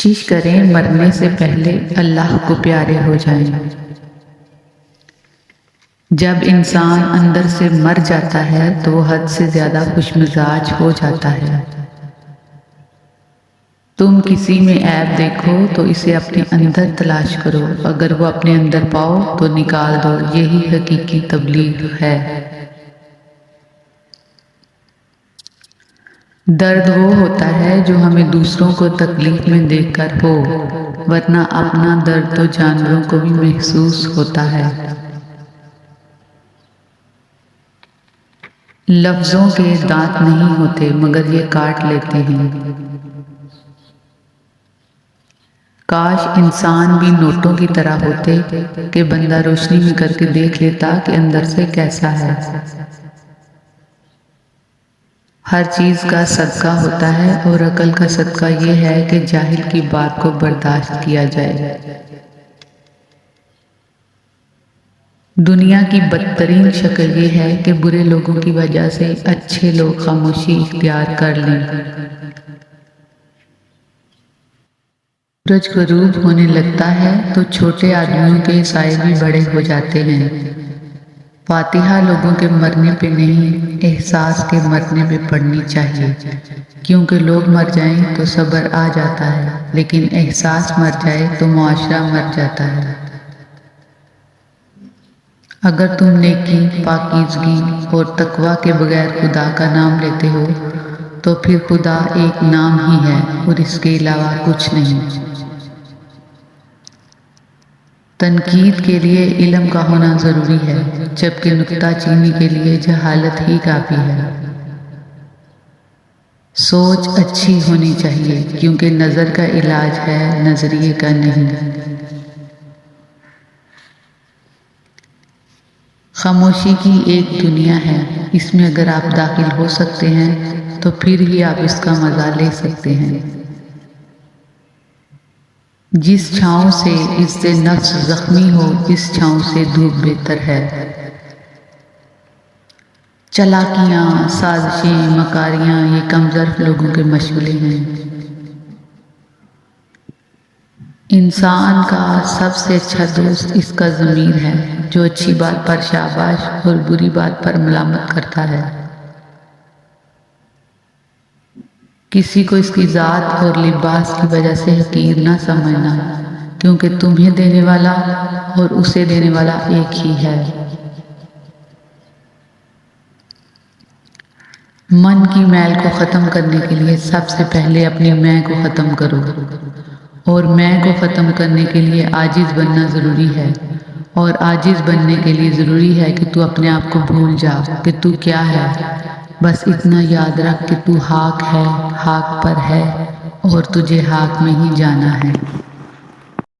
کوشش کریں مرنے سے پہلے اللہ کو پیارے ہو جائیں۔ جب انسان اندر سے مر جاتا ہے تو وہ حد سے زیادہ خوش مزاج ہو جاتا ہے۔ تم کسی میں عیب دیکھو تو اسے اپنے اندر تلاش کرو، اگر وہ اپنے اندر پاؤ تو نکال دو، یہی حقیقی تبلیغ ہے۔ درد وہ ہوتا ہے جو ہمیں دوسروں کو تکلیف میں دیکھ کر ہو، ورنہ اپنا درد تو جانوروں کو بھی محسوس ہوتا ہے۔ لفظوں کے دانت نہیں ہوتے مگر یہ کاٹ لیتے ہیں۔ کاش انسان بھی نوٹوں کی طرح ہوتے کہ بندہ روشنی میں کر کے دیکھ لیتا کہ اندر سے کیسا ہے۔ ہر چیز کا صدقہ ہوتا ہے اور عقل کا صدقہ یہ ہے کہ جاہل کی بات کو برداشت کیا جائے۔ دنیا کی بدترین شکل یہ ہے کہ برے لوگوں کی وجہ سے اچھے لوگ خاموشی اختیار کر لیں۔ سورج غروب ہونے لگتا ہے تو چھوٹے آدمیوں کے سائے بھی بڑے ہو جاتے ہیں۔ فاتحہ لوگوں کے مرنے پہ نہیں، احساس کے مرنے پہ پڑھنی چاہیے، کیونکہ لوگ مر جائیں تو صبر آ جاتا ہے، لیکن احساس مر جائے تو معاشرہ مر جاتا ہے۔ اگر تم نیکی، پاکیزگی اور تقوی کے بغیر خدا کا نام لیتے ہو تو پھر خدا ایک نام ہی ہے اور اس کے علاوہ کچھ نہیں۔ تنقید کے لیے علم کا ہونا ضروری ہے، جبکہ نکتہ چینی کے لیے جہالت ہی کافی ہے۔ سوچ اچھی ہونی چاہیے کیونکہ نظر کا علاج ہے، نظریے کا نہیں۔ خاموشی کی ایک دنیا ہے، اس میں اگر آپ داخل ہو سکتے ہیں تو پھر ہی آپ اس کا مزہ لے سکتے ہیں۔ جس چھاؤں سے عزت نفس زخمی ہو، اس چھاؤں سے دھوپ بہتر ہے۔ چالاکیاں، سازشیں، مکاریاں یہ کم ظرف لوگوں کے مشغلے ہیں۔ انسان کا سب سے اچھا دوست اس کا ضمیر ہے، جو اچھی بات پر شاباش اور بری بات پر ملامت کرتا ہے۔ کسی کو اس کی ذات اور لباس کی وجہ سے حقیر نہ سمجھنا، کیونکہ تمہیں دینے والا اور اسے دینے والا ایک ہی ہے۔ من کی میل کو ختم کرنے کے لیے سب سے پہلے اپنی میں کو ختم کرو، اور میں کو ختم کرنے کے لیے عاجز بننا ضروری ہے، اور عاجز بننے کے لیے ضروری ہے کہ تو اپنے آپ کو بھول جا کہ تو کیا ہے۔ بس اتنا یاد رکھ کہ تو حاک ہے، حاک پر ہے اور تجھے حاک میں ہی جانا ہے۔